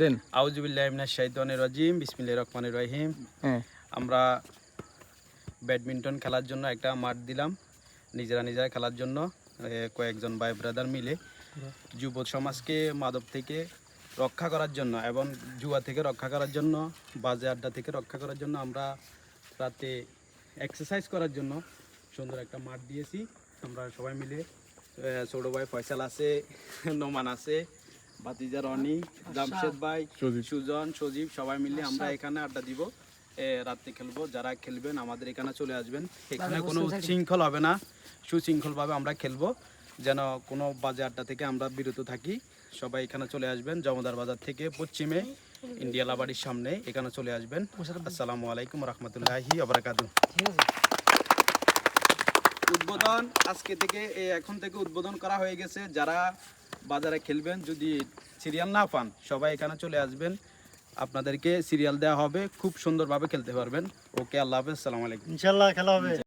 দেন। আউযু বিল্লাহি মিনাশ শাইতানির রাজিম, বিসমিল্লাহির রহমানির রহিম। আমরা ব্যাডমিন্টন খেলার জন্য একটা মাঠ দিলাম, নিজেরা খেলার জন্য কয়েকজন ভাই ব্রাদার মিলে যুব সমাজকে মাদক থেকে রক্ষা করার জন্য এবং জুয়া থেকে রক্ষা করার জন্য, বাজে আড্ডা থেকে রক্ষা করার জন্য আমরা রাতে এক্সারসাইজ করার জন্য সুন্দর একটা মাঠ দিয়েছি। আমরা সবাই মিলে, ছোট ভাই ফয়সাল আছে, নোমান আছে, ভাতিজা রনি, জামশেদ ভাই, সুজন, সজীব, সবাই মিলে আমরা এখানে আড্ডা দিব, রাত্রে খেলবো। যারা খেলবেন আমাদের এখানে চলে আসবেন। এখানে কোনো উচ্ছৃঙ্খল হবে না, সুশৃঙ্খলভাবে আমরা খেলবো, যেন কোনো বাজে আড্ডা থেকে আমরা বিরত থাকি। সবাই এখানে চলে আসবেন, জমদার বাজার থেকে পশ্চিমে ইন্ডিয়া লাবাড়ির সামনে এখানে চলে আসবেন। আসসালামু আলাইকুম রহমতুল্লাহি ওয়া বারাকাতুহু। উদ্বোধন আজকে থেকে, এখন থেকে উদ্বোধন করা হয়ে গেছে। যারা বাজারে খেলবেন, যদি সিরিয়াল না পান সবাই এখানে চলে আসবেন, আপনাদেরকে সিরিয়াল দেওয়া হবে, খুব সুন্দরভাবে খেলতে পারবেন। ওকে, আল্লাহ হাফেজ, আসসালামু আলাইকুম। ইনশাআল্লাহ খেলা হবে।